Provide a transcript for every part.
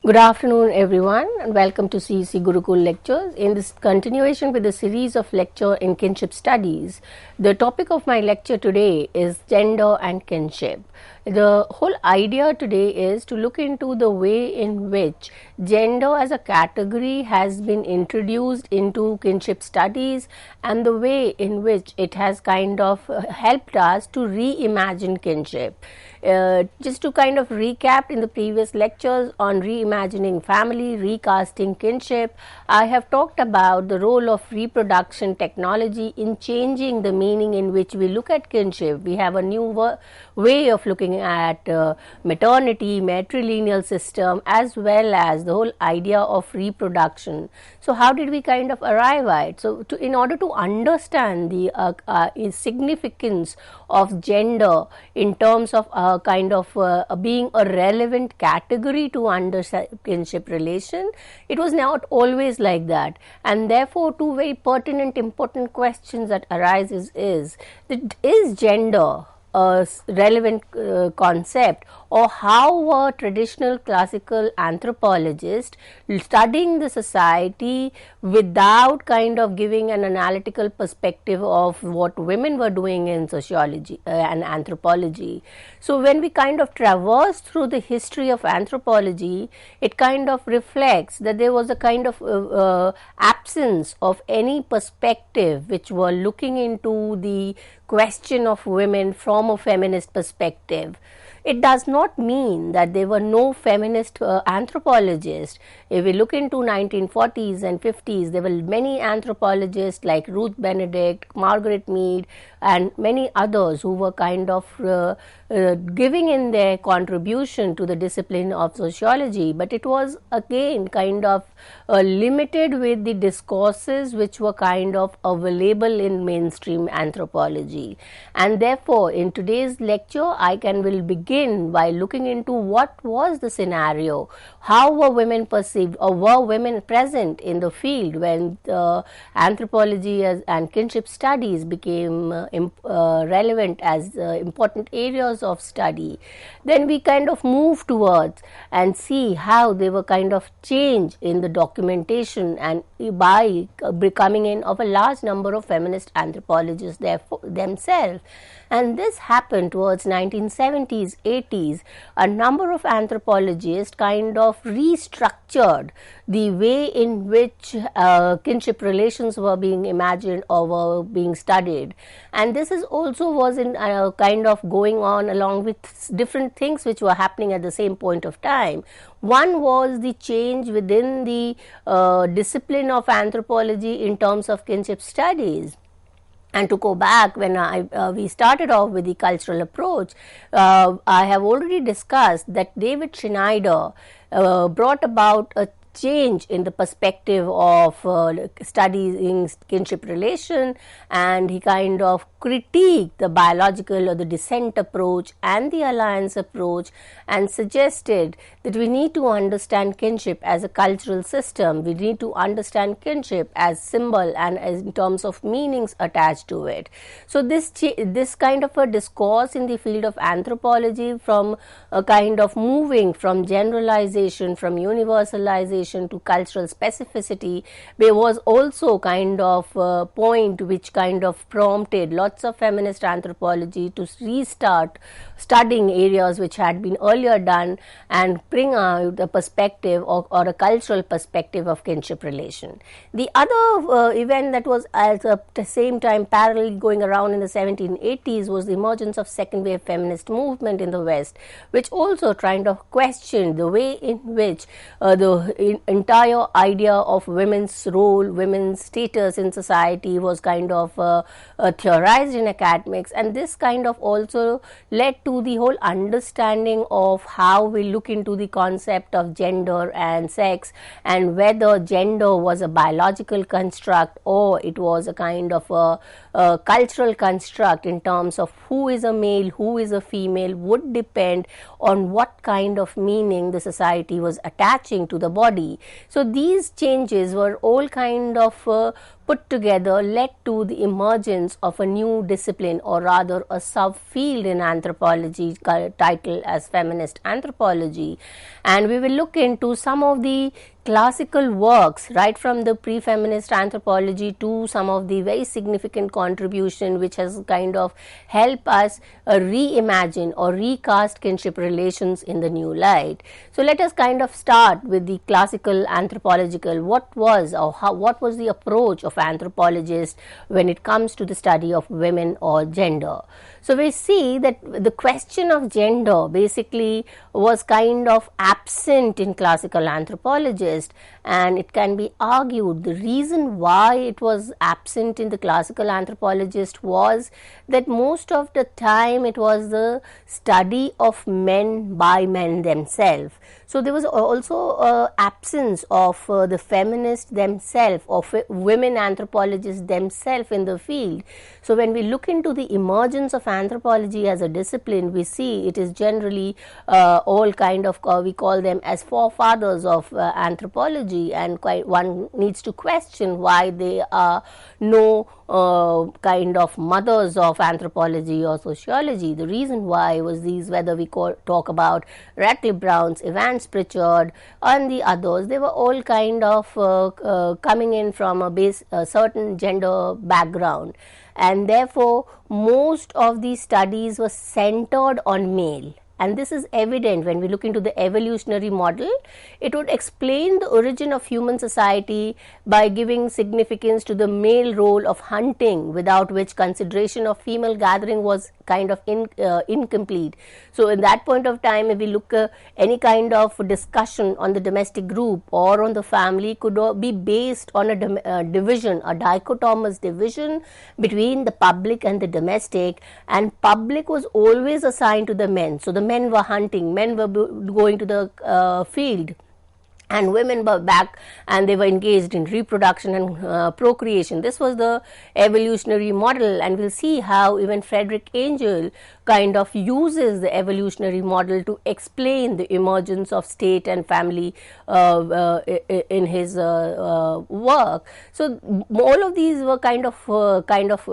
Good afternoon, everyone, and welcome to CEC Gurukul Lectures. In this continuation with the series of lecture in kinship studies, the topic of my lecture today is gender and kinship. The whole idea today is to look into the way in which gender as a category has been introduced into kinship studies and the way in which it has kind of helped us to reimagine kinship. Just to kind of recap in the previous lectures on reimagining family, recasting kinship, I have talked about the role of reproduction technology in changing the meaning in which we look at kinship. We have a new way of looking at maternity, matrilineal system, as well as the whole idea of reproduction. So how did we kind of arrive at it? So in order to understand the significance of gender in terms of kind of being a relevant category to understand kinship relation, it was not always like that, and therefore two very pertinent important questions that arises is that is gender a relevant concept, or how were traditional classical anthropologists studying the society without kind of giving an analytical perspective of what women were doing in sociology and anthropology. So when we kind of traverse through the history of anthropology, it kind of reflects that there was a kind of absence of any perspective which were looking into the question of women from a feminist perspective. It does not mean that there were no feminist anthropologists. If we look into 1940s and 50s, there were many anthropologists like Ruth Benedict, Margaret Mead, and many others who were kind of giving in their contribution to the discipline of sociology, but it was again kind of limited with the discourses which were kind of available in mainstream anthropology. And therefore, in today's lecture, I will begin by looking into what was the scenario, how were women perceived, or were women present in the field when anthropology and kinship studies became relevant as important areas of study. Then we kind of move towards and see how they were kind of changed in the documentation and by becoming in of a large number of feminist anthropologists themselves. And this happened towards 1970s, 80s. A number of anthropologists kind of restructured the way in which kinship relations were being imagined or were being studied. And this is also was in kind of going on along with different things which were happening at the same point of time. One was the change within the discipline of anthropology in terms of kinship studies. And to go back, when we started off with the cultural approach, I have already discussed that David Schneider brought about a change in the perspective of studying kinship relation, and he kind of critiqued the biological or the descent approach and the alliance approach, and suggested that we need to understand kinship as a cultural system. We need to understand kinship as symbol and as in terms of meanings attached to it. So this kind of a discourse in the field of anthropology, from a kind of moving from generalization, from universalization to cultural specificity, there was also kind of a point which kind of prompted lots of feminist anthropology to restart studying areas which had been earlier done and bring out a perspective or a cultural perspective of kinship relation. The other event that was at the same time parallel going around in the 1780s was the emergence of second wave feminist movement in the West, which also kind of questioned the way in which the entire idea of women's role, women's status in society was kind of theorized in academics, and this kind of also led to the whole understanding of how we look into the concept of gender and sex, and whether gender was a biological construct or it was a kind of a cultural construct in terms of who is a male, who is a female, would depend on what kind of meaning the society was attaching to the body. So these changes were all kind of put together, led to the emergence of a new discipline, or rather a subfield in anthropology titled as feminist anthropology. and we will look into some of the classical works, right from the pre-feminist anthropology to some of the very significant contribution which has kind of helped us reimagine or recast kinship relations in the new light. So let us kind of start with the classical anthropological, what was the approach of anthropologists when it comes to the study of women or gender. So we see that the question of gender basically was kind of absent in classical anthropologists, and it can be argued the reason why it was absent in the classical anthropologist was that most of the time it was the study of men by men themselves. So there was also absence of the feminists themselves, of women anthropologists themselves in the field. So when we look into the emergence of anthropology as a discipline, we see it is generally all kind of, we call them as forefathers of anthropology, and one needs to question why they are no kind of mothers of anthropology or sociology. The reason why was these, whether we talk about Radcliffe Brown's, Evans Pritchard and the others, they were all kind of coming in from a certain gender background, and therefore most of these studies were centered on male. And this is evident when we look into the evolutionary model. It would explain the origin of human society by giving significance to the male role of hunting, without which consideration of female gathering was kind of incomplete. So in that point of time, if we look any kind of discussion on the domestic group or on the family could be based on a division, a dichotomous division between the public and the domestic, and public was always assigned to the men. So the men were hunting, men were going to the field, and women were back and they were engaged in reproduction and procreation. This was the evolutionary model, and we'll see how even Frederick Angel kind of uses the evolutionary model to explain the emergence of state and family in his work. So all of these were kind of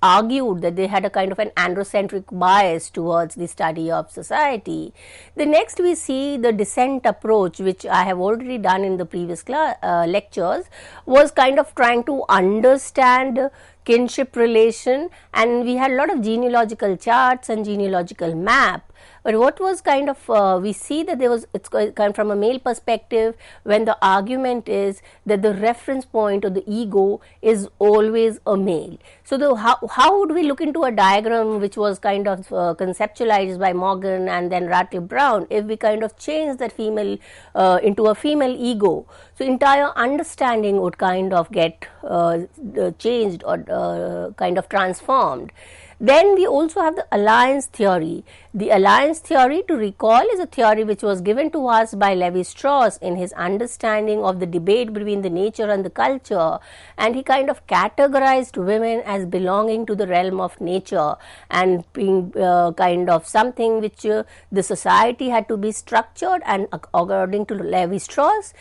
argued that they had a kind of an androcentric bias towards the study of society. The next we see the descent approach, which I have already done in the previous lectures, was kind of trying to understand kinship relation, and we had a lot of genealogical charts and genealogical map. But what was kind of, we see that there was, it's kind from a male perspective, when the argument is that the reference point or the ego is always a male. So how would we look into a diagram which was kind of conceptualized by Morgan and then Radcliffe Brown if we kind of change that female into a female ego? So entire understanding would kind of get changed or kind of transformed. Then we also have the alliance theory. The alliance theory, to recall, is a theory which was given to us by Levi-Strauss in his understanding of the debate between the nature and the culture, and he kind of categorized women as belonging to the realm of nature and being kind of something which the society had to be structured, and according to Levi-Strauss,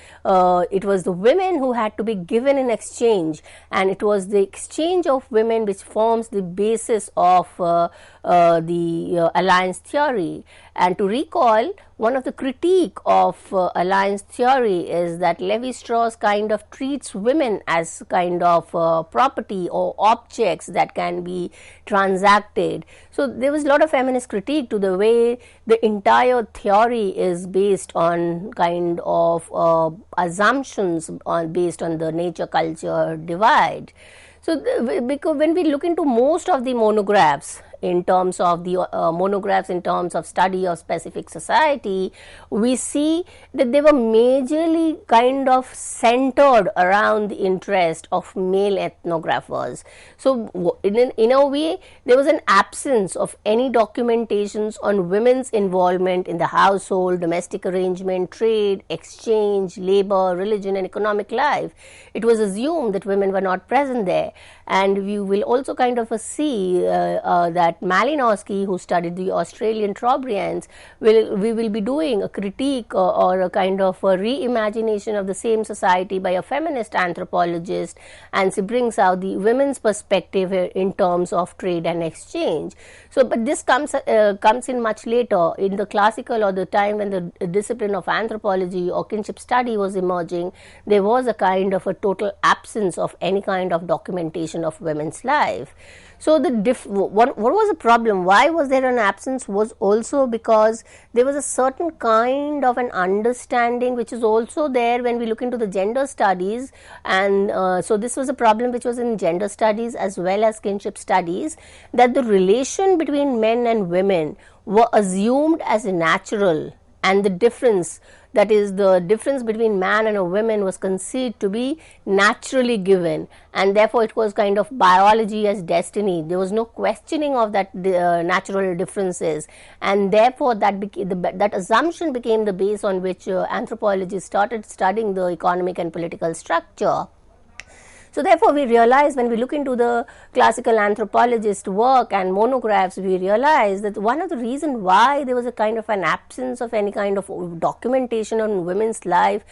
it was the women who had to be given in exchange, and it was the exchange of women which forms the basis of the alliance theory. And to recall, one of the critique of alliance theory is that Levi-Strauss kind of treats women as kind of property or objects that can be transacted. So there was a lot of feminist critique to the way the entire theory is based on kind of assumptions based on the nature-culture divide. So because when we look into most of the monographs in terms of the monographs in terms of study of specific society, we see that they were majorly kind of centered around the interest of male ethnographers. So in a way, there was an absence of any documentations on women's involvement in the household, domestic arrangement, trade, exchange, labor, religion and economic life. It was assumed that women were not present there, and we will also kind of see that that Malinowski, who studied the Australian Trobriands, we will be doing a critique or a kind of a reimagination of the same society by a feminist anthropologist, and she brings out the women's perspective in terms of trade and exchange. So, but this comes in much later in the classical or the time when the discipline of anthropology or kinship study was emerging. There was a kind of a total absence of any kind of documentation of women's life. So the what was the problem? Why was there an absence? Was also because there was a certain kind of an understanding which is also there when we look into the gender studies, and so this was a problem which was in gender studies as well as kinship studies, that the relation between men and women were assumed as natural, and the difference, that is the difference between man and a woman, was conceived to be naturally given, and therefore it was kind of biology as destiny. There was no questioning of that natural differences, and therefore that assumption became the base on which anthropologists started studying the economic and political structure. So therefore we realize, when we look into the classical anthropologist work and monographs, we realize that one of the reasons why there was a kind of an absence of any kind of documentation on women's life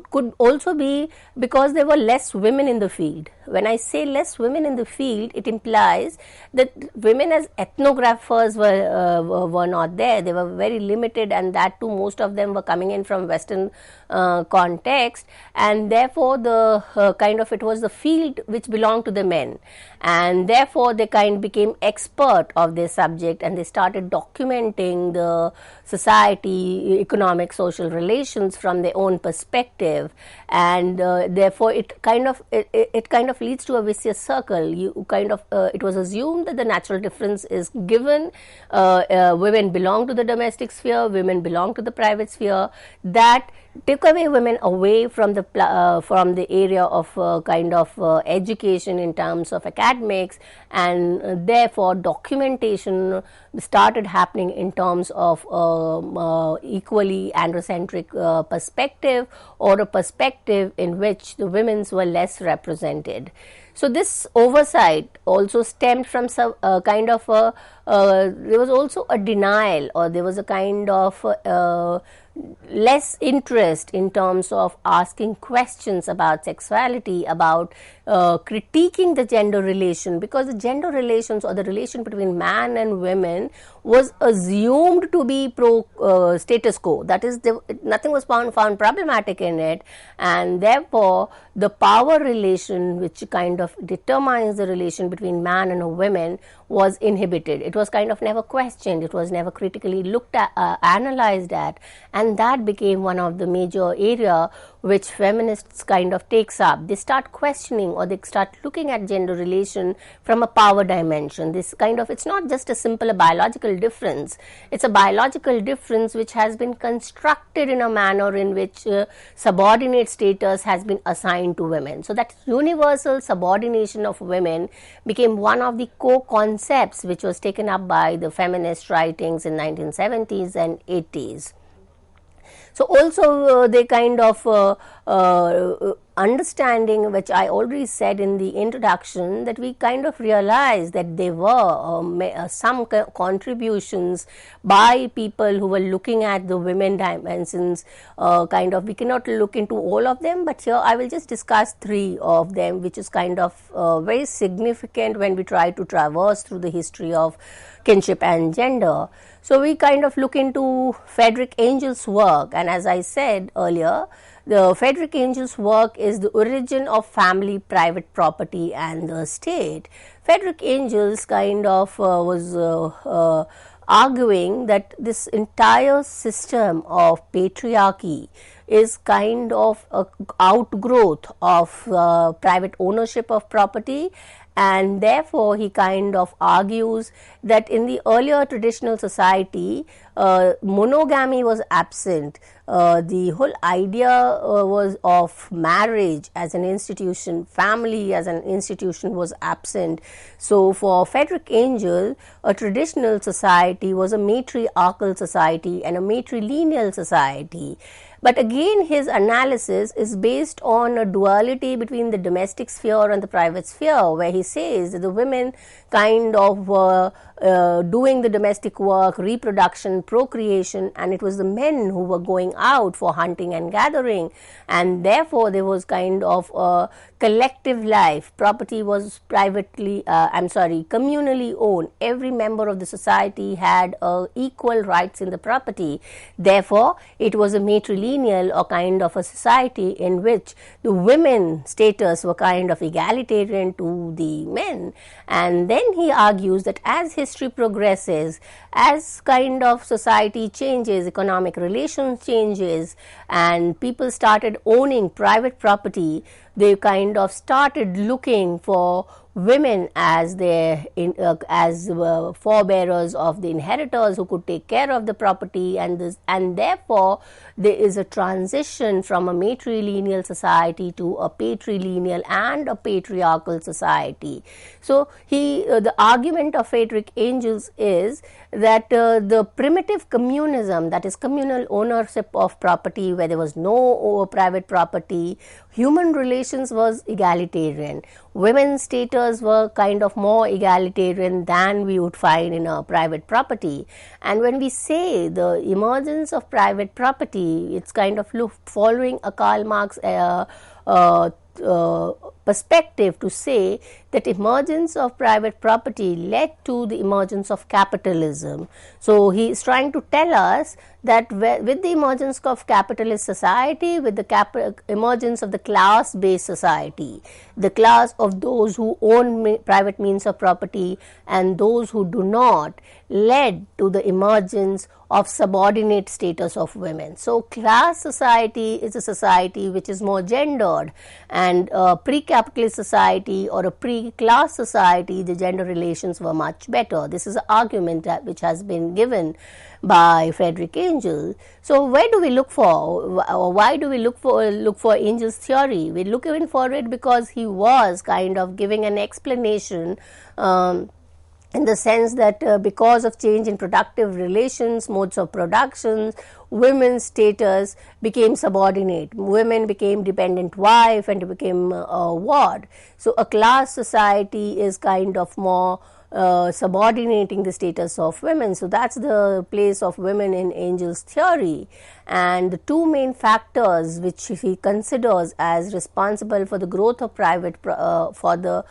could also be because there were less women in the field. When I say less women in the field, it implies that women as ethnographers were not there. They were very limited, and that too most of them were coming in from Western context, and therefore the it was the field which belonged to the men, and therefore they became expert of their subject, and they started documenting the society, economic, social relations from their own perspective, and therefore it kind of leads to a vicious circle. It was assumed that the natural difference is given. Women belong to the domestic sphere, women belong to the private sphere. That took away women away from the area of education in terms of academics, and therefore documentation started happening in terms of equally androcentric perspective, or a perspective in which the women's were less represented. So this oversight also stemmed from some there was also a denial, or there was a kind of less interest in terms of asking questions about sexuality, about critiquing the gender relation, because the gender relations or the relation between man and women was assumed to be status quo. That is, nothing was found problematic in it, and therefore the power relation, which kind of determines the relation between man and a woman, was inhibited. It was kind of never questioned. It was never critically looked at, analyzed at, and that became one of the major area which feminists kind of takes up. They start questioning, or they start looking at gender relation from a power dimension. This it's not just a simple biological difference. It's a biological difference which has been constructed in a manner in which subordinate status has been assigned to women. So that universal subordination of women became one of the core concepts which was taken up by the feminist writings in 1970s and 80s. So also they understanding, which I already said in the introduction, that we kind of realized that there were some contributions by people who were looking at the women dimensions. We cannot look into all of them, but here I will just discuss 3 of them, which is very significant when we try to traverse through the history of kinship and gender. So we look into Frederick Angel's work, and as I said earlier, the Frederick Angel's work is the origin of family, private property and the state. Frederick Angel's was arguing that this entire system of patriarchy is an outgrowth of private ownership of property, and therefore he argues that in the earlier traditional society monogamy was absent. The whole idea was of marriage as an institution, family as an institution was absent. So for Frederick Angel, a traditional society was a matriarchal society and a matrilineal society. But again, his analysis is based on a duality between the domestic sphere and the private sphere, where he says that the women kind of were doing the domestic work, reproduction, procreation, and it was the men who were going out for hunting and gathering, and therefore there was kind of a collective life. Property was communally owned. Every member of the society had equal rights in the property. Therefore, it was a matrilineal or kind of a society in which the women status were kind of egalitarian to the men. And then he argues that as history progresses, as kind of society changes, economic relations changes, and people started owning private property, they kind of started looking for women as their forebearers of the inheritors who could take care of the property, and therefore there is a transition from a matrilineal society to a patrilineal and a patriarchal society. So the argument of Friedrich Engels is that the primitive communism, that is communal ownership of property, where there was no private property, human relations was egalitarian. Women's status were kind of more egalitarian than we would find in a private property. And when we say the emergence of private property, it's kind of following a Karl Marx perspective to say that emergence of private property led to the emergence of capitalism. So he is trying to tell us that with the emergence of capitalist society, with the emergence of the class-based society, the class of those who own private means of property and those who do not, led to the emergence of subordinate status of women. So class society is a society which is more gendered, and a pre-capitalist society or a pre-class society, the gender relations were much better. This is an argument which has been given by Friedrich Engels. So where do we look for, or why do we look for Engels' theory? We look even for it because he was kind of giving an explanation in the sense that because of change in productive relations, modes of production, women's status became subordinate. Women became dependent wife and became a ward. So a class society is kind of more subordinating the status of women. So that's the place of women in Engels' theory. And the two main factors which he considers as responsible for the growth of private for the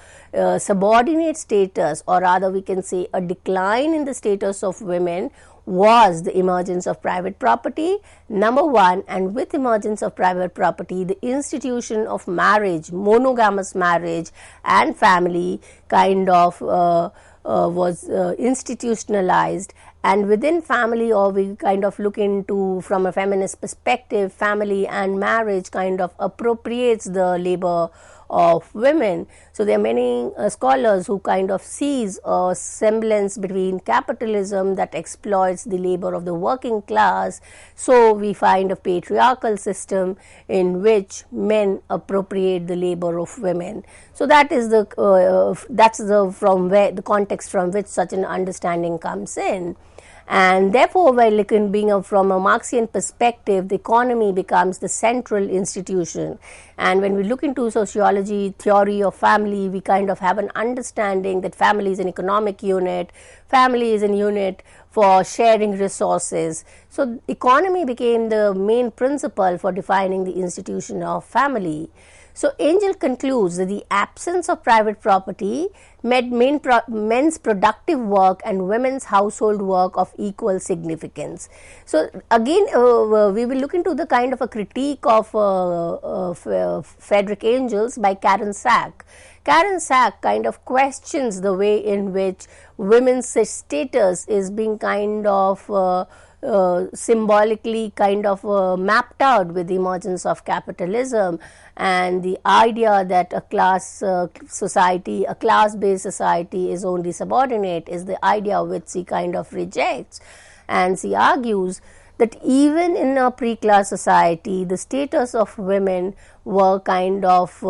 subordinate status, or rather we can say a decline in the status of women, was the emergence of private property, number one. And with emergence of private property, the institution of marriage, monogamous marriage and family kind of was institutionalized. And within family, or we kind of look into from a feminist perspective, family and marriage kind of appropriates the labor of women. So there are many scholars who kind of sees a semblance between capitalism that exploits the labor of the working class. So we find a patriarchal system in which men appropriate the labor of women. So that is from where the context from which such an understanding comes in. And therefore, while being from a Marxian perspective, the economy becomes the central institution. And when we look into sociology, theory of family, we kind of have an understanding that family is an economic unit, family is a unit for sharing resources. So economy became the main principle for defining the institution of family. So Engels concludes that the absence of private property made men's productive work and women's household work of equal significance. So again, we will look into the kind of a critique of Friedrich Engels by Karen Sack. Karen Sack kind of questions the way in which women's status is being kind of symbolically kind of mapped out with the emergence of capitalism, and the idea that a class society, a class-based society is only subordinate is the idea which he kind of rejects. And she argues that even in a pre-class society, the status of women were kind of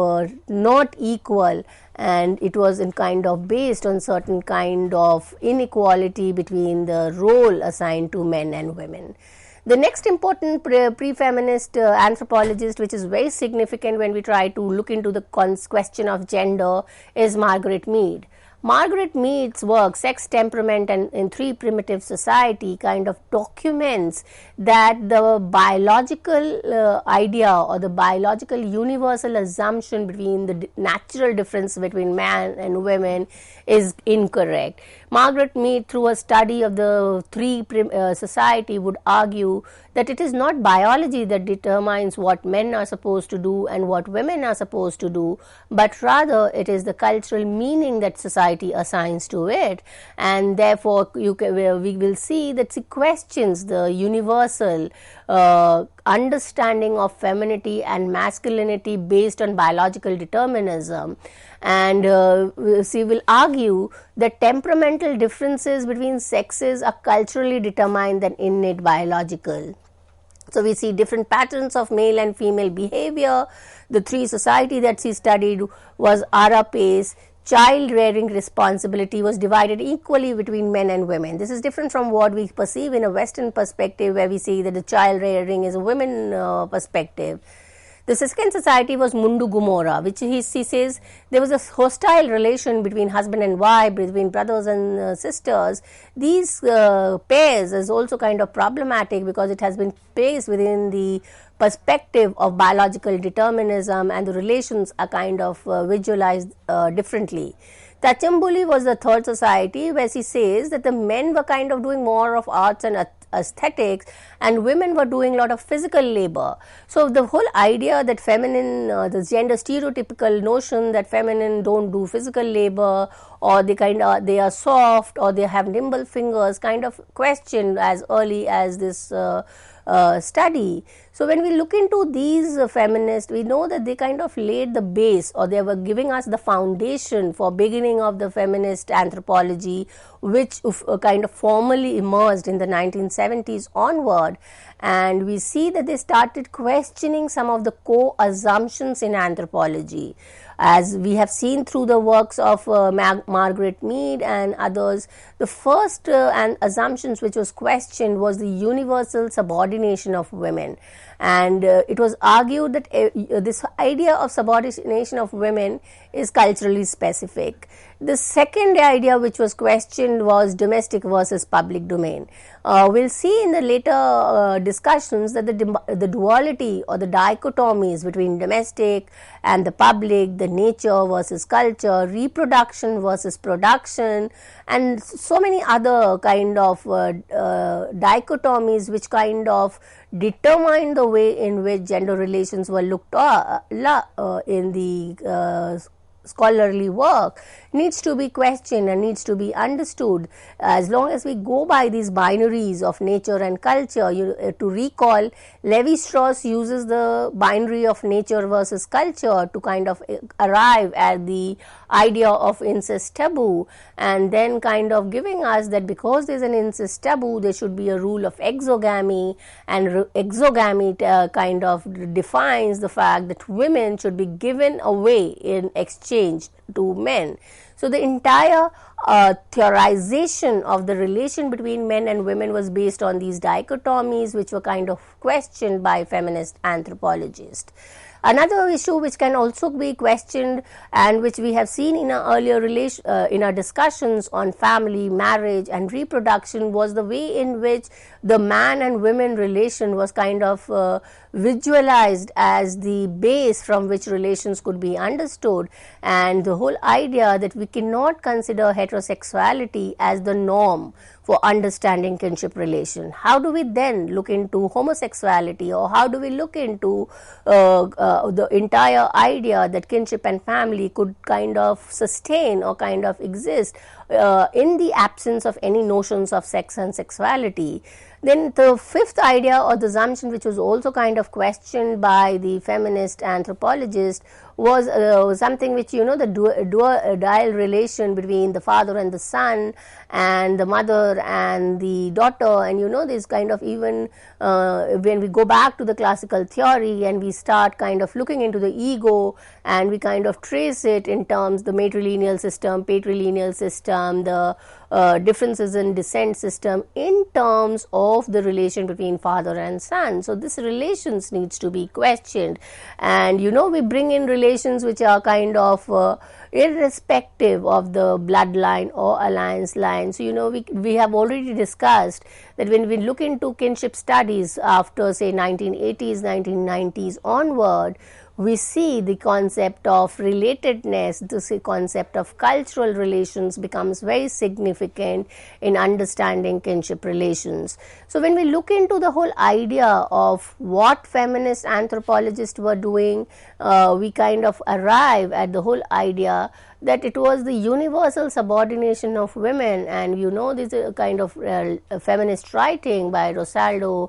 not equal, and it was in kind of based on certain kind of inequality between the role assigned to men and women. The next important pre-feminist anthropologist, which is very significant when we try to look into the question of gender, is Margaret Mead. Margaret Mead's work, Sex, Temperament and in Three Primitive Society, kind of documents that the biological idea or the biological universal assumption between the natural difference between man and women is incorrect. Margaret Mead, through a study of the society, would argue that it is not biology that determines what men are supposed to do and what women are supposed to do, but rather it is the cultural meaning that society assigns to it, and therefore we will see that she questions the universal understanding of femininity and masculinity based on biological determinism. And she will argue that temperamental differences between sexes are culturally determined than innate biological. So we see different patterns of male and female behavior. The three society that she studied was Arapace. Child rearing responsibility was divided equally between men and women. This is different from what we perceive in a Western perspective, where we see that the child rearing is a women perspective. The second society was Mundu Gumorra, which he says there was a hostile relation between husband and wife, between brothers and sisters. These pairs is also kind of problematic because it has been placed within the perspective of biological determinism, and the relations are kind of visualized differently. Tachambuli was the third society, where she says that the men were kind of doing more of arts and aesthetics, and women were doing a lot of physical labor. So the whole idea that feminine, the gender stereotypical notion that feminine don't do physical labor, or they are soft, or they have nimble fingers, kind of questioned as early as this study. So when we look into these feminists, we know that they kind of laid the base, or they were giving us the foundation for beginning of the feminist anthropology, which kind of formally emerged in the 1970s onward. And we see that they started questioning some of the core assumptions in anthropology. As we have seen through the works of Margaret Mead and others, the first assumptions which was questioned was the universal subordination of women. And it was argued that this idea of subordination of women is culturally specific. The second idea which was questioned was domestic versus public domain. We'll see in the later discussions that the duality or the dichotomies between domestic and the public, the nature versus culture, reproduction versus production, and so many other kind of dichotomies which kind of determine the way in which gender relations were looked at in the scholarly work, needs to be questioned and needs to be understood. As long as we go by these binaries of nature and culture, to recall, Levi-Strauss uses the binary of nature versus culture to kind of arrive at the idea of incest taboo, and then kind of giving us that because there is an incest taboo, there should be a rule of exogamy, and exogamy kind of defines the fact that women should be given away in exchange to men. So the entire theorization of the relation between men and women was based on these dichotomies, which were kind of questioned by feminist anthropologists. Another issue which can also be questioned, and which we have seen in our earlier in our discussions on family, marriage and reproduction, was the way in which the man and women relation was kind of visualized as the base from which relations could be understood, and the whole idea that we cannot consider heterosexuality as the norm for understanding kinship relation. How do we then look into homosexuality, or how do we look into the entire idea that kinship and family could kind of sustain or kind of exist in the absence of any notions of sex and sexuality? Then the fifth idea or the assumption, which was also kind of questioned by the feminist anthropologist, was something which, the dual relation between the father and the son, and the mother and the daughter, and this kind of, even when we go back to the classical theory and we start kind of looking into the ego, and we kind of trace it in terms the matrilineal system, patrilineal system, the differences in descent system in terms of the relation between father and son. So this relations needs to be questioned, and we bring in relations which are kind of irrespective of the bloodline or alliance line. So we have already discussed that when we look into kinship studies after say 1980s, 1990s onward, we see the concept of relatedness, this concept of cultural relations becomes very significant in understanding kinship relations. So when we look into the whole idea of what feminist anthropologists were doing, we kind of arrive at the whole idea that it was the universal subordination of women, and this is a kind of feminist writing by Rosaldo,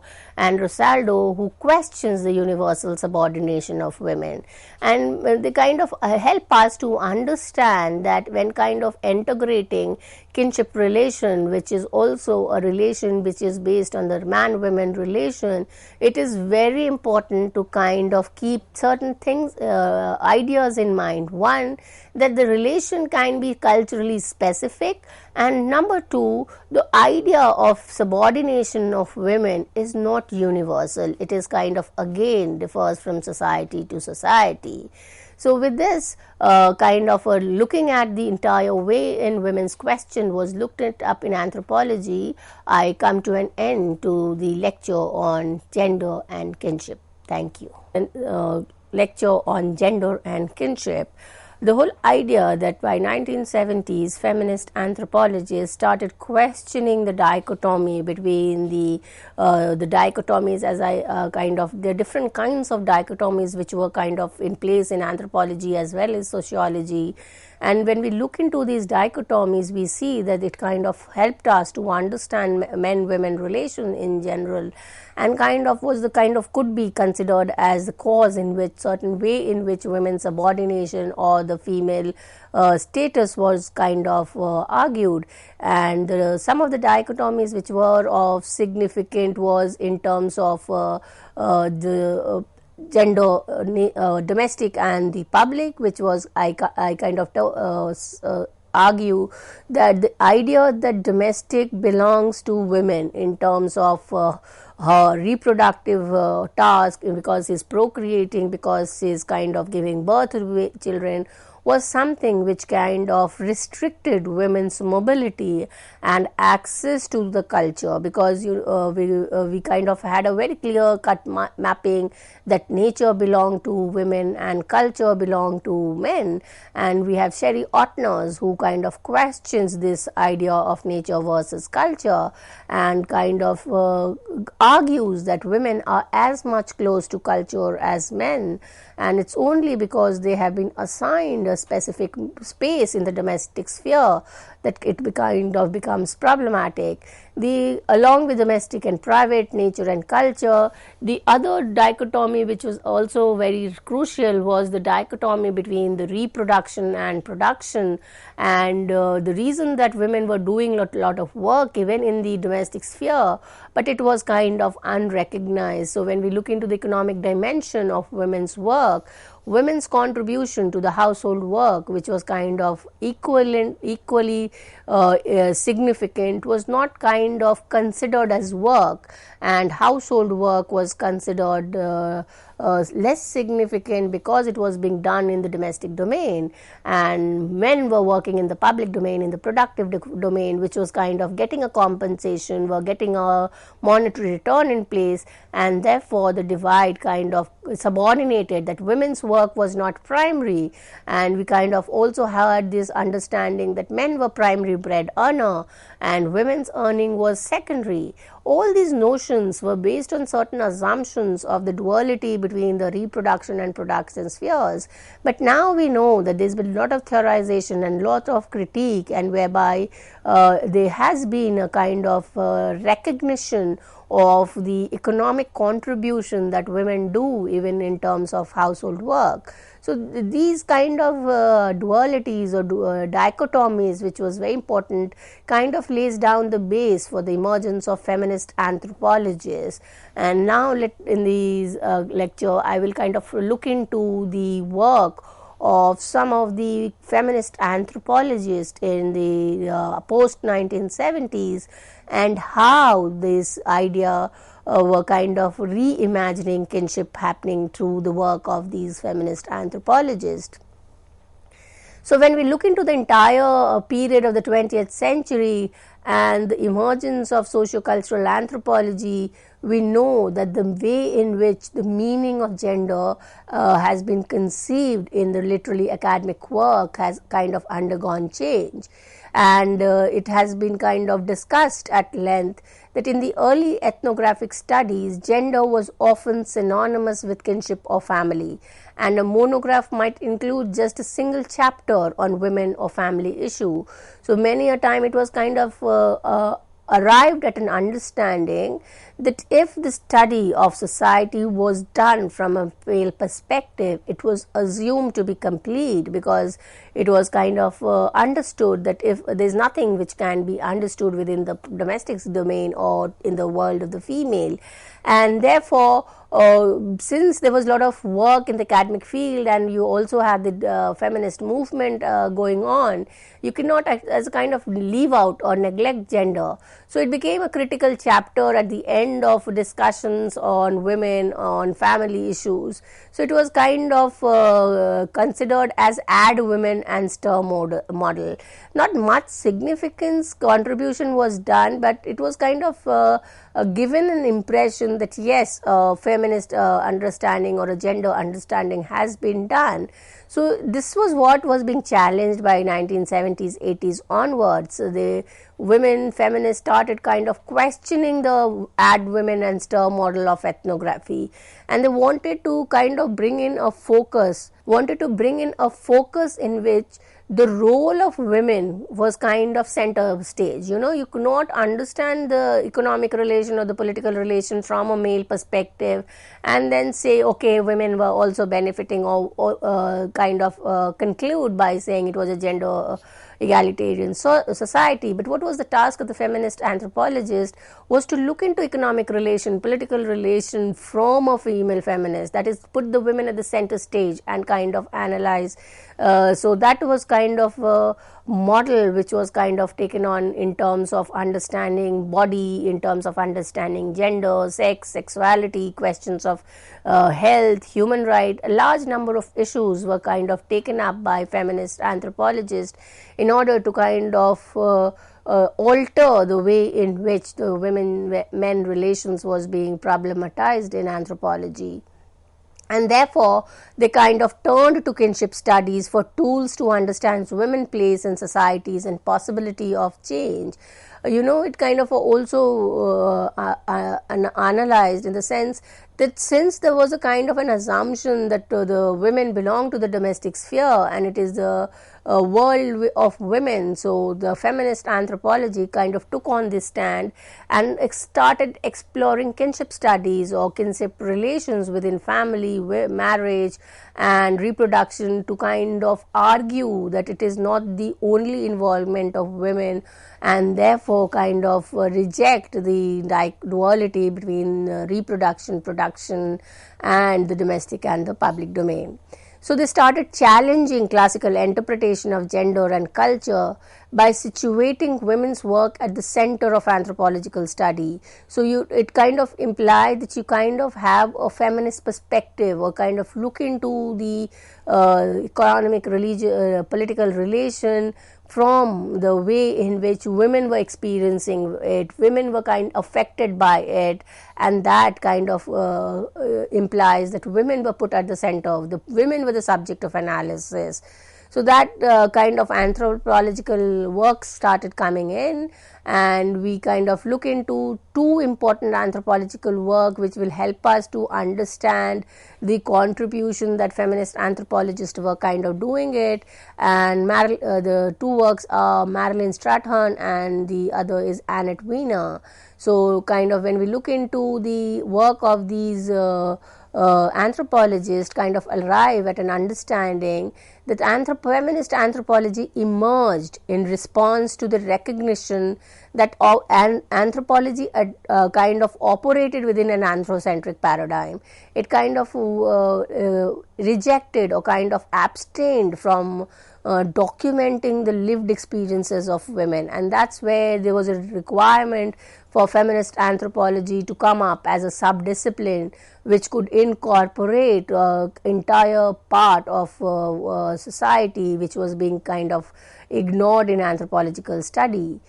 who questions the universal subordination of women, and they kind of help us to understand that when kind of integrating kinship relation, which is also a relation which is based on the man-women relation, it is very important to kind of keep certain things, ideas in mind. One, that the relation can be culturally specific, and number two, the idea of subordination of women is not universal. It is kind of again differs from society to society. So with this kind of looking at the entire way in women's question was looked at up in anthropology, I come to an end to the lecture on gender and kinship. Thank you. Lecture on gender and kinship. The whole idea that by 1970s feminist anthropologists started questioning the dichotomy between the dichotomies, as I kind of, the different kinds of dichotomies which were kind of in place in anthropology as well as sociology. And when we look into these dichotomies, we see that it kind of helped us to understand men-women relation in general, and kind of was the kind of could be considered as the cause in which certain way in which women's subordination or the female status was kind of argued. And some of the dichotomies which were of significant was in terms of the gender, domestic and the public, which was I kind of argue that the idea that domestic belongs to women in terms of her reproductive task, because she's procreating, because she's kind of giving birth to children, was something which kind of restricted women's mobility and access to the culture, because we kind of had a very clear cut mapping that nature belonged to women and culture belonged to men. And we have Sherry Otners, who kind of questions this idea of nature versus culture, and kind of argues that women are as much close to culture as men, and it's only because they have been assigned a specific space in the domestic sphere that it kind of becomes problematic. Along with domestic and private, nature and culture, the other dichotomy which was also very crucial was the dichotomy between the reproduction and production. And the reason that women were doing a lot of work even in the domestic sphere, but it was kind of unrecognized. So when we look into the economic dimension of women's work, women's contribution to the household work, which was kind of equally significant, was not kind of considered as work, and household work was considered less significant because it was being done in the domestic domain, and men were working in the public domain, in the productive domain, which was kind of getting a compensation, were getting a monetary return in place, and therefore the divide kind of subordinated that women's work was not primary. And we kind of also had this understanding that men were primary bread earner and women's earning was secondary. All these notions were based on certain assumptions of the duality between the reproduction and production spheres. But now we know that there's been a lot of theorization and lot of critique, and whereby there has been a kind of recognition of the economic contribution that women do even in terms of household work. So these kind of dualities or dichotomies, which was very important, kind of lays down the base for the emergence of feminist anthropologists. And now in this lecture I will kind of look into the work of some of the feminist anthropologists in the post 1970s, and how this idea were kind of reimagining kinship happening through the work of these feminist anthropologists. So when we look into the entire period of the 20th century and the emergence of sociocultural anthropology, we know that the way in which the meaning of gender has been conceived in the literally academic work has kind of undergone change. And it has been kind of discussed at length that in the early ethnographic studies, gender was often synonymous with kinship or family, and a monograph might include just a single chapter on women or family issue. So many a time it was kind of arrived at an understanding that if the study of society was done from a male perspective, it was assumed to be complete, because it was kind of understood that if there is nothing which can be understood within the domestic domain or in the world of the female. And therefore, since there was a lot of work in the academic field, and you also have the feminist movement going on, you cannot as a kind of leave out or neglect gender. So it became a critical chapter at the end of discussions on women, on family issues. So it was kind of considered as add women and stir model. Not much significance contribution was done, but it was kind of given an impression that yes, feminist understanding or a gender understanding has been done. So this was what was being challenged by 1970s, 80s onwards. So the women feminists started kind of questioning the add women and stir model of ethnography, and they wanted to kind of bring in a focus, in which the role of women was kind of center stage. You could not understand the economic relation or the political relation from a male perspective and then say, okay, women were also benefiting, or kind of conclude by saying it was a gender egalitarian society. But what was the task of the feminist anthropologist was to look into economic relation, political relation from a female feminist, that is, put the women at the center stage and kind of analyze. So that was kind of a model which was kind of taken on in terms of understanding body, in terms of understanding gender, sex, sexuality, questions of health, human right. A large number of issues were kind of taken up by feminist anthropologists in order to kind of alter the way in which the women-men relations was being problematized in anthropology. And therefore, they kind of turned to kinship studies for tools to understand women's place in societies and possibility of change. It kind of also analyzed in the sense that since there was a kind of an assumption that the women belong to the domestic sphere and it is the world of women, so the feminist anthropology kind of took on this stand and started exploring kinship studies or kinship relations within family, marriage and reproduction, to kind of argue that it is not the only involvement of women, and therefore kind of reject the duality between reproduction, production and the domestic and the public domain. So they started challenging classical interpretation of gender and culture by situating women's work at the center of anthropological study. So it kind of implied that you kind of have a feminist perspective or kind of look into the economic, political relation from the way in which women were experiencing it, women were kind of affected by it, and that kind of implies that women were put at the center, the women were the subject of analysis. So that kind of anthropological work started coming in, and we kind of look into two important anthropological work which will help us to understand the contribution that feminist anthropologists were kind of doing it. And the two works are Marilyn Strathern and the other is Annette Weiner. So kind of when we look into the work of these anthropologists, kind of arrive at an understanding that feminist anthropology emerged in response to the recognition that anthropology kind of operated within an anthrocentric paradigm. It kind of rejected or kind of abstained from documenting the lived experiences of women, and that's where there was a requirement for feminist anthropology to come up as a subdiscipline which could incorporate entire part of society which was being kind of ignored in anthropological study.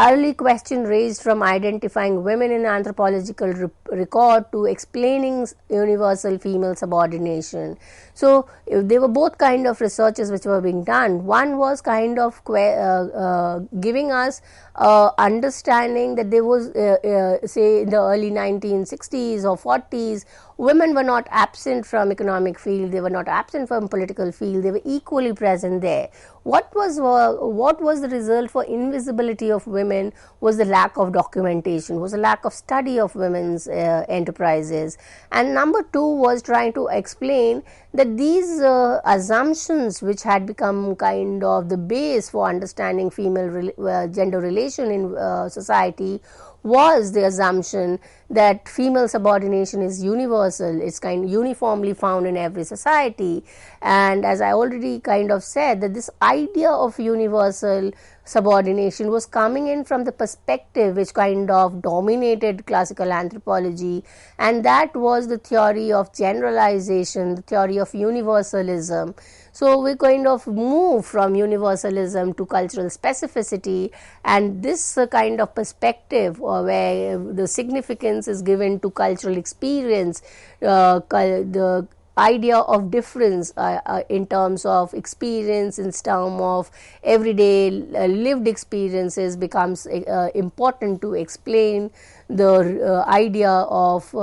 Early question raised from identifying women in anthropological record to explaining universal female subordination. So there were both kind of researches which were being done. One was kind of giving us understanding that there was say in the early 1960s or 40s, women were not absent from economic field, they were not absent from political field, they were equally present there. What was the result for invisibility of women was the lack of documentation, was the lack of study of women's enterprises. And number two was trying to explain that these assumptions which had become kind of the base for understanding female gender relation in society was the assumption that female subordination is universal, it's kind of uniformly found in every society. And as I already kind of said, that this idea of universal subordination was coming in from the perspective which kind of dominated classical anthropology, and that was the theory of generalization, the theory of universalism. So we kind of move from universalism to cultural specificity, and this kind of perspective where the significance is given to cultural experience, the idea of difference in terms of experience, in terms of everyday lived experiences becomes important to explain the idea of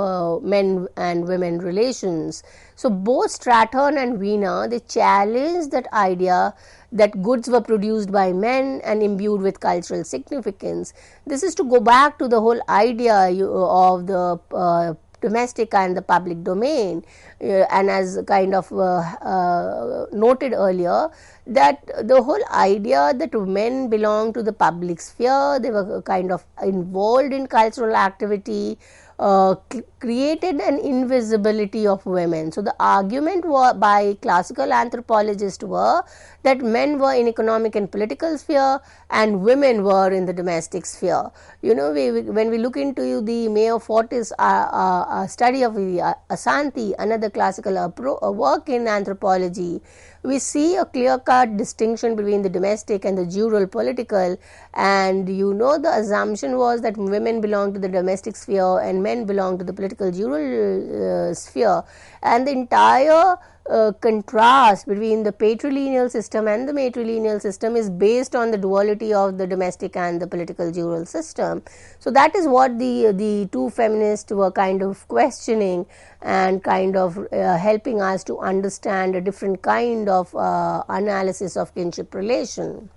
men and women relations. So both Strathern and Weiner, they challenged that idea that goods were produced by men and imbued with cultural significance. This is to go back to the whole idea of the domestic and the public domain, and as kind of noted earlier, that the whole idea that men belong to the public sphere, they were kind of involved in cultural activity, created an invisibility of women. So the argument by classical anthropologists were that men were in economic and political sphere and women were in the domestic sphere. You know, when we look into the Mayor Fortis study of Asanti, another classical work in anthropology, we see a clear-cut distinction between the domestic and the jural political, and you know the assumption was that women belong to the domestic sphere and men belong to the political jural sphere, and the entire contrast between the patrilineal system and the matrilineal system is based on the duality of the domestic and the political jural system. So that is what the two feminists were kind of questioning and kind of helping us to understand a different kind of analysis of kinship relation.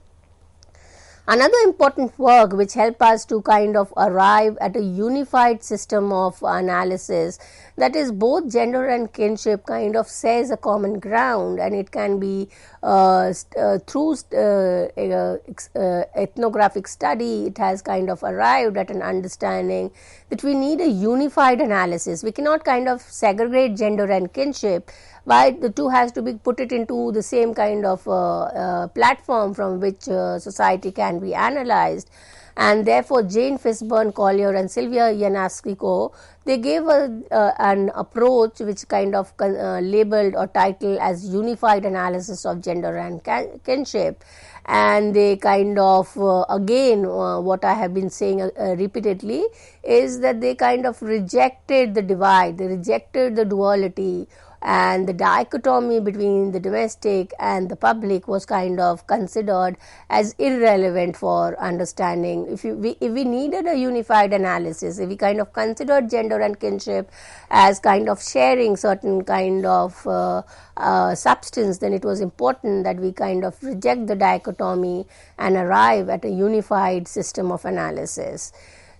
Another important work which help us to kind of arrive at a unified system of analysis, that is both gender and kinship kind of says a common ground, and it can be through ethnographic study, it has kind of arrived at an understanding that we need a unified analysis. We cannot kind of segregate gender and kinship, but the two has to be put it into the same kind of platform from which society can be analyzed. And therefore Jane Fishburne Collier and Sylvia Ionesco, they gave an approach which kind of labeled or titled as unified analysis of gender and kinship. And they kind of again what I have been saying repeatedly is that they kind of rejected the divide, they rejected the duality. and the dichotomy between the domestic and the public was kind of considered as irrelevant for understanding. If we needed a unified analysis, if we kind of considered gender and kinship as kind of sharing certain kind of substance, then it was important that we kind of reject the dichotomy and arrive at a unified system of analysis.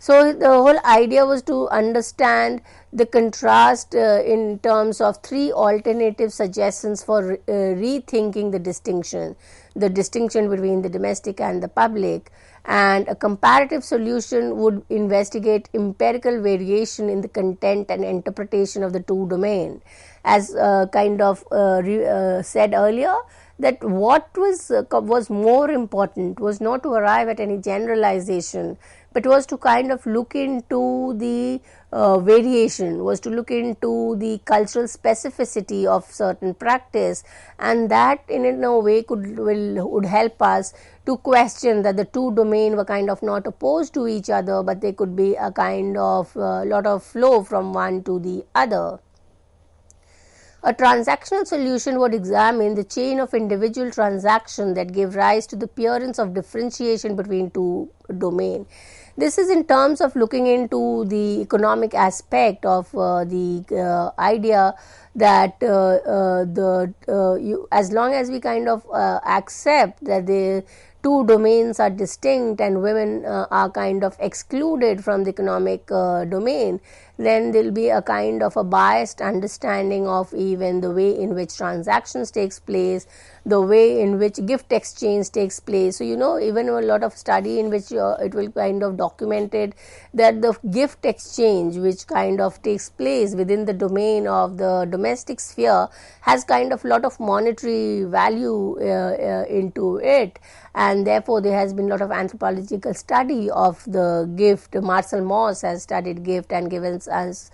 So the whole idea was to understand the contrast in terms of three alternative suggestions for rethinking the distinction between the domestic and the public, and a comparative solution would investigate empirical variation in the content and interpretation of the two domains. As said earlier, that what was more important was not to arrive at any generalization, but was to kind of look into the variation, was to look into the cultural specificity of certain practice, and that in a way would help us to question that the two domains were kind of not opposed to each other, but they could be a kind of lot of flow from one to the other. A transactional solution would examine the chain of individual transactions that give rise to the appearance of differentiation between two domains. This is in terms of looking into the economic aspect of the idea that as long as we kind of accept that the two domains are distinct and women are kind of excluded from the economic domain, then there will be a kind of a biased understanding of even the way in which transactions takes place, the way in which gift exchange takes place. So, even a lot of study in which it will kind of documented that the gift exchange which kind of takes place within the domain of the domestic sphere has kind of lot of monetary value into it, and therefore there has been a lot of anthropological study of the gift. Marcel Mauss has studied gift and given us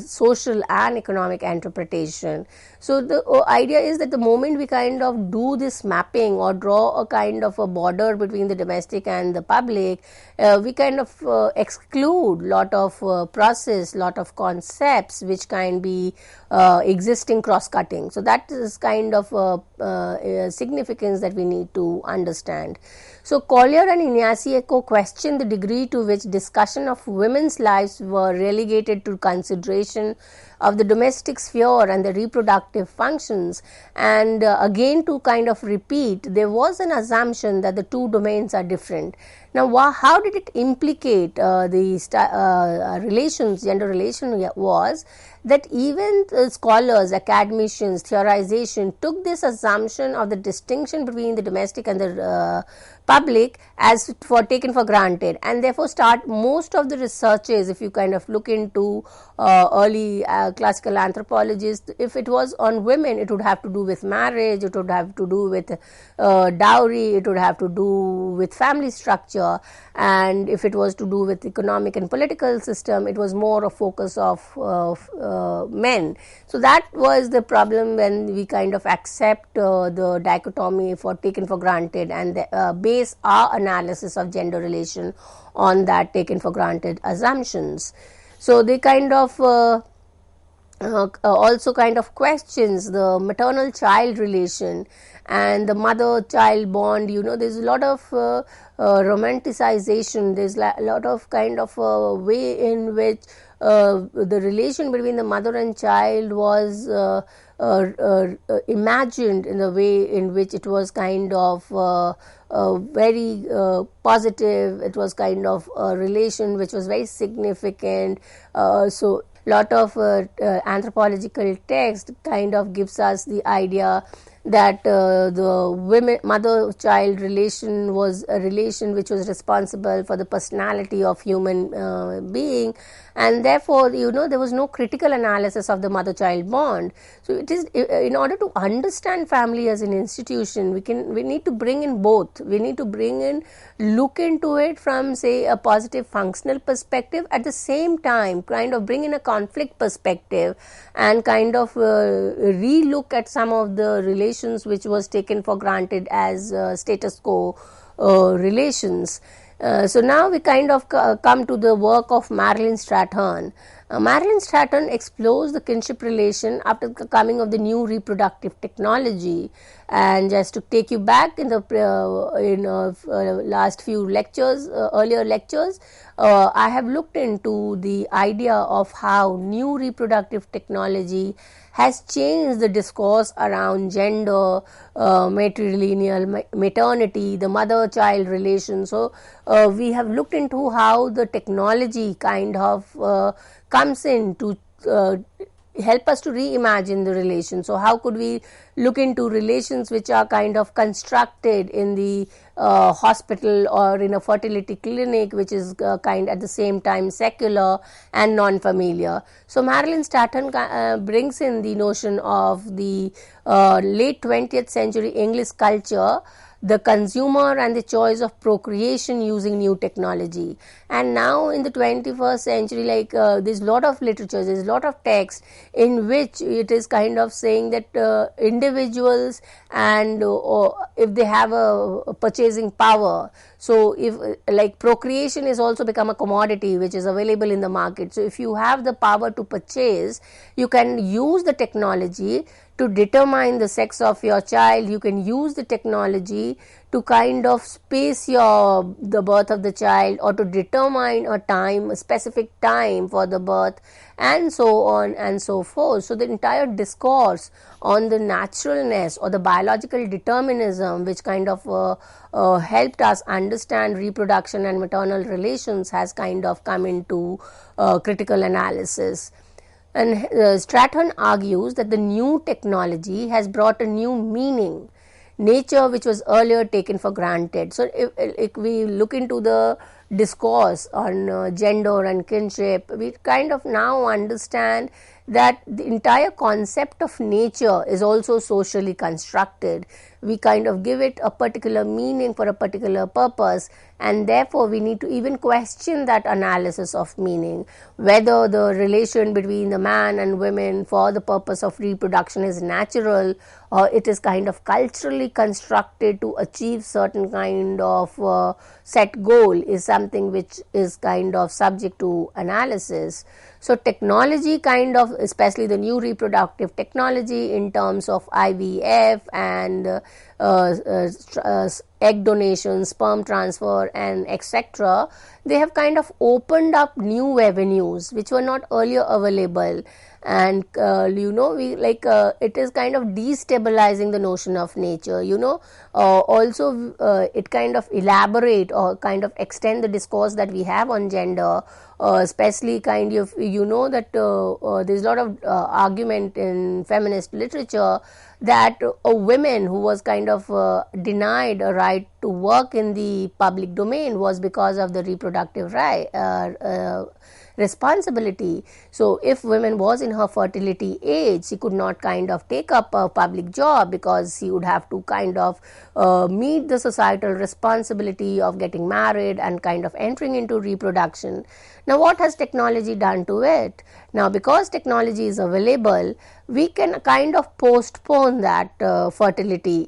social and economic interpretation. So the idea is that the moment we kind of do this mapping or draw a kind of a border between the domestic and the public, we kind of exclude lot of process, lot of concepts which can be existing cross-cutting. So that is kind of significance that we need to understand. So Collier and Ignacieco questioned the degree to which discussion of women's lives were relegated to consideration of the domestic sphere and the reproductive functions, and again to kind of repeat, there was an assumption that the two domains are different. Now, how did it implicate the relations, gender relation was that even scholars, academicians, theorization took this assumption of the distinction between the domestic and the public as taken for granted, and therefore most of the researches, if you kind of look into early classical anthropologists, if it was on women, it would have to do with marriage, it would have to do with dowry, it would have to do with family structure, and if it was to do with economic and political system, it was more a focus of men. So that was the problem when we kind of accept the dichotomy taken for granted and base our analysis of gender relation on that taken for granted assumptions. So they kind of also kind of questions the maternal child relation and the mother child bond. There's a lot of romanticization, there's a lot of kind of way in which the relation between the mother and child was imagined in the way in which it was kind of very positive. It was kind of a relation which was very significant. So lot of anthropological text kind of gives us the idea that the mother-child relation was a relation which was responsible for the personality of human being, and therefore there was no critical analysis of the mother-child bond. So it is, in order to understand family as an institution, we need to bring in both. We need to look into it from, say, a positive functional perspective, at the same time kind of bring in a conflict perspective and kind of re-look at some of the relations which was taken for granted as status quo relations. So now we kind of come to the work of Marilyn Strathern, Marilyn Stratton explores the kinship relation after the coming of the new reproductive technology. And just to take you back in the last few lectures, earlier lectures, I have looked into the idea of how new reproductive technology has changed the discourse around gender, matrilineal maternity, the mother-child relation. So, we have looked into how the technology kind of comes in to help us to reimagine the relation. So, how could we look into relations which are kind of constructed in the hospital or in a fertility clinic, which is kind at the same time secular and non-familiar. So, Marilyn Stratton brings in the notion of the late 20th century English culture, the consumer and the choice of procreation using new technology. And now in the 21st century, like there's a lot of literature, there's a lot of text in which it is kind of saying that individuals and if they have a purchasing power, so if like procreation is also become a commodity which is available in the market. So if you have the power to purchase, you can use the technology to determine the sex of your child. You can use the technology to kind of space the birth of the child, or to determine a specific time for the birth, and so on and so forth. So the entire discourse on the naturalness or the biological determinism which kind of helped us understand reproduction and maternal relations has kind of come into critical analysis. And Stratton argues that the new technology has brought a new meaning, nature which was earlier taken for granted. So, if we look into the discourse on gender and kinship, we kind of now understand that the entire concept of nature is also socially constructed. We kind of give it a particular meaning for a particular purpose, and therefore we need to even question that analysis of meaning, whether the relation between the man and women for the purpose of reproduction is natural or it is kind of culturally constructed to achieve certain kind of set goal, is something which is kind of subject to analysis. So technology kind of, especially the new reproductive technology in terms of IVF and egg donation, sperm transfer and etc., they have kind of opened up new avenues which were not earlier available. And it is kind of destabilizing the notion of nature. Also it kind of elaborate or kind of extend the discourse that we have on gender, especially kind of that there's a lot of argument in feminist literature that a woman who was kind of denied a right to work in the public domain was because of the reproductive responsibility. So if women was in her fertility age, she could not kind of take up a public job because she would have to kind of meet the societal responsibility of getting married and kind of entering into reproduction. Now what has technology done to it? Now because technology is available, we can kind of postpone that fertility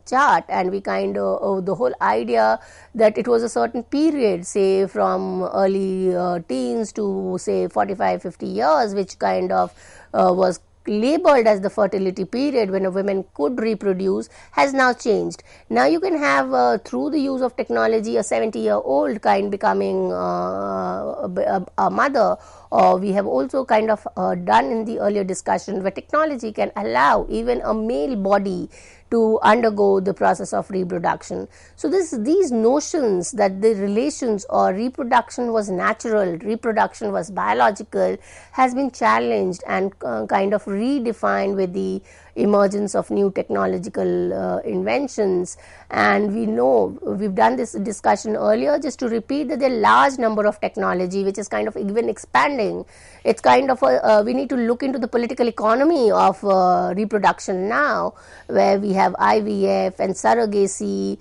chart, and we kind of the whole idea that it was a certain period, say from early teens to say 45-50 years, which kind of was labeled as the fertility period when a woman could reproduce, has now changed. Now you can have through the use of technology a 70-year-old kind becoming a mother, or we have also kind of done in the earlier discussion where technology can allow even a male body to undergo the process of reproduction. So these notions that the relations or reproduction was natural, reproduction was biological, has been challenged and kind of redefined with the emergence of new technological inventions. And we know, we've done this discussion earlier, just to repeat, that there are large number of technology which is kind of even expanding. It's kind of we need to look into the political economy of reproduction now, where we have IVF and surrogacy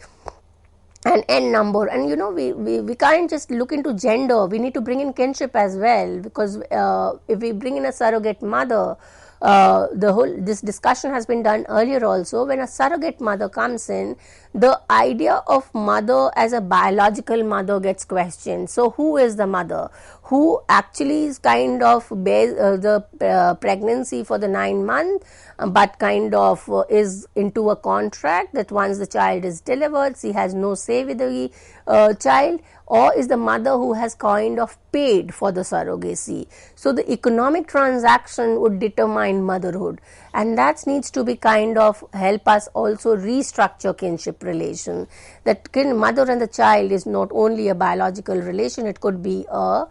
and n number, and we can't just look into gender, we need to bring in kinship as well, because if we bring in a surrogate mother, this discussion has been done earlier also. When a surrogate mother comes in, the idea of mother as a biological mother gets questioned. So who is the mother? who actually is kind of bears the pregnancy for the 9 months, but kind of is into a contract that once the child is delivered, she has no say with the child, or is the mother who has kind of paid for the surrogacy. So the economic transaction would determine motherhood, and that needs to be kind of help us also restructure kinship relation. That mother and the child is not only a biological relation, it could be a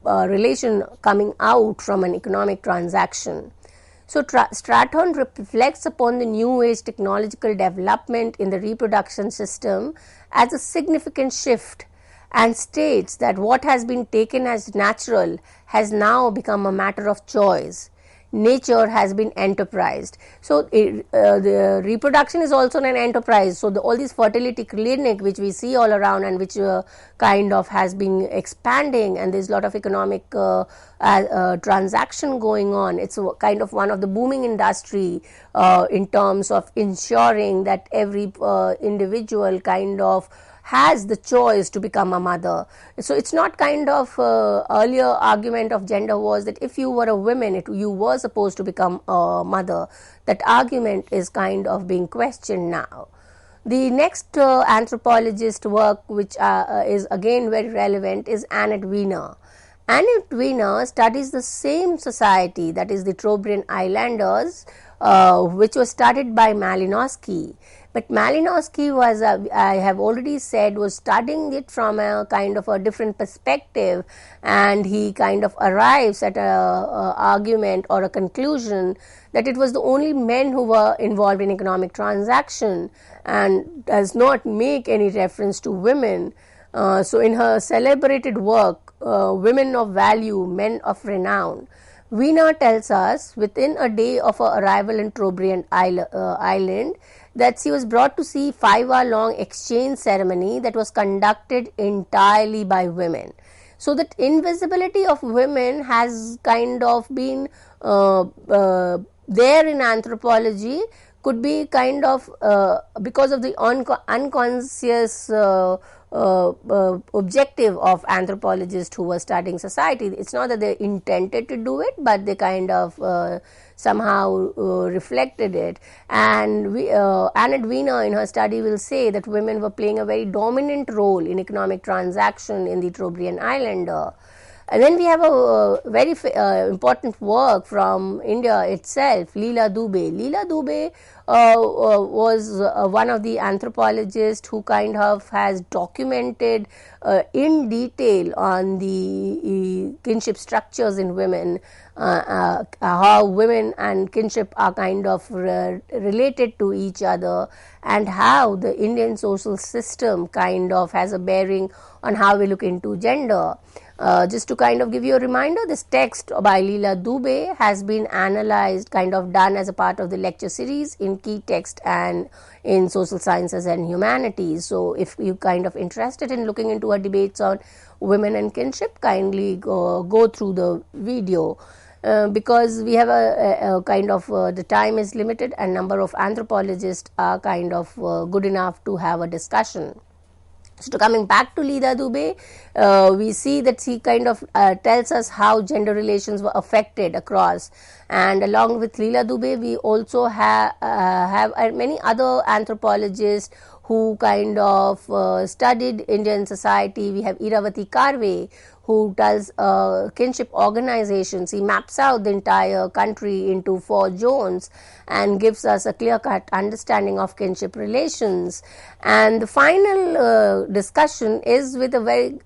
relation coming out from an economic transaction. So Strathern reflects upon the new age technological development in the reproduction system as a significant shift, and states that what has been taken as natural has now become a matter of choice. Nature has been enterprised. So the reproduction is also an enterprise. So all these fertility clinic which we see all around, and which kind of has been expanding, and there's a lot of economic transaction going on. It's kind of one of the booming industry in terms of ensuring that every individual kind of has the choice to become a mother. So it's not kind of earlier argument of gender was that if you were a woman, you were supposed to become a mother. That argument is kind of being questioned now. The next anthropologist work, which is again very relevant, is Annette Weiner. Annette Weiner studies the same society, that is the Trobriand Islanders, which was studied by Malinowski. But Malinowski was, I have already said, was studying it from a kind of a different perspective, and he kind of arrives at a argument or a conclusion that it was the only men who were involved in economic transaction, and does not make any reference to women. So in her celebrated work, Women of Value, Men of Renown, Weiner tells us within a day of her arrival in Trobriand Island that she was brought to see 5-hour long exchange ceremony that was conducted entirely by women. So that invisibility of women has kind of been there in anthropology, could be kind of because of the unconscious objective of anthropologists who were studying society. It's not that they intended to do it, but they kind of somehow reflected it. And Annette Weiner in her study will say that women were playing a very dominant role in economic transaction in the Trobriand Islander. And then we have a very important work from India itself, Leela Dubey. Leela Dubey was one of the anthropologists who kind of has documented in detail on the kinship structures in women, how women and kinship are kind of related to each other, and how the Indian social system kind of has a bearing on how we look into gender. Just to kind of give you a reminder, this text by Leela Dubey has been analyzed, kind of done as a part of the lecture series in Key Text and in Social Sciences and Humanities. So if you kind of interested in looking into our debates on women and kinship, kindly go through the video. Because we have a kind of the time is limited, and number of anthropologists are kind of good enough to have a discussion. So coming back to Leela Dubey, we see that she kind of tells us how gender relations were affected across, and along with Leela Dubey, we also have many other anthropologists who kind of studied Indian society. We have Iravati Karve, who does kinship organizations. He maps out the entire country into 4 zones and gives us a clear-cut understanding of kinship relations. And the final discussion is with a very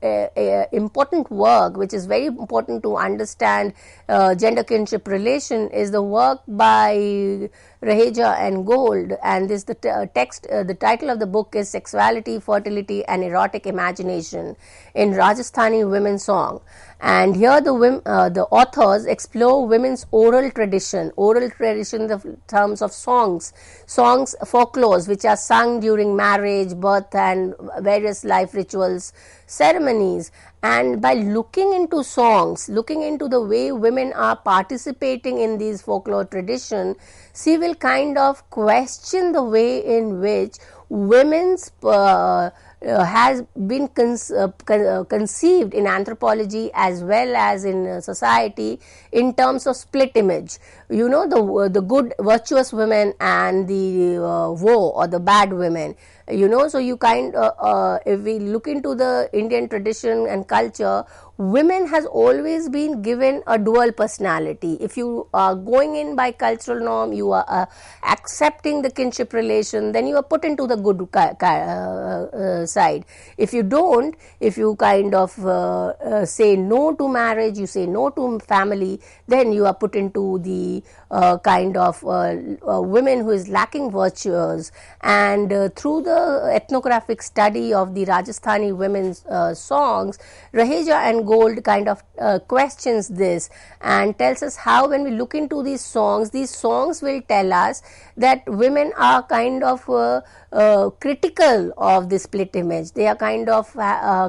important work, which is very important to understand gender kinship relation, is the work by Raheja and Gold, and this the title of the book is Sexuality, Fertility and Erotic Imagination in Rajasthani Women's Song. And here the authors explore women's oral tradition in the terms of songs, folklores which are sung during marriage, birth and various life rituals, ceremonies. And by looking into songs, looking into the way women are participating in these folklore tradition, she will kind of question the way in which women's has been conceived in anthropology as well as in society in terms of split image. You know, the good virtuous women and the woe or the bad women. You know, so you if we look into the Indian tradition and culture, women has always been given a dual personality. If you are going in by cultural norm, you are accepting the kinship relation, then you are put into the good side. If you don't, if you say no to marriage, you say no to family, then you are put into the women who is lacking virtues. And through the ethnographic study of the Rajasthani women's songs, Raheja and Gold questions this and tells us how, when we look into these songs will tell us that women are critical of the split image. They are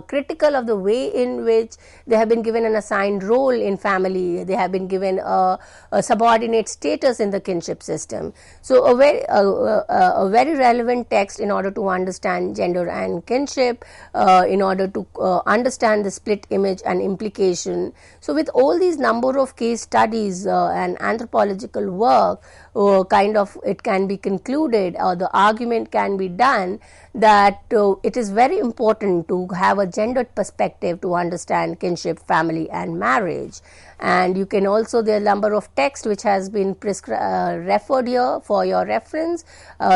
critical of the way in which they have been given an assigned role in family. They have been given a subordinate status in the kinship system. So a very relevant text in order to understand gender and kinship, in order to understand the split image and implication. So with all these number of case studies and anthropological work, it can be concluded, or the argument can be done, that it is very important to have a gendered perspective to understand kinship, family and marriage. And you can also, there are a number of texts which has been referred here for your reference.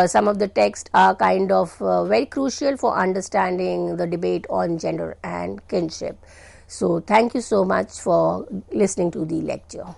Some of the texts are very crucial for understanding the debate on gender and kinship. So thank you so much for listening to the lecture.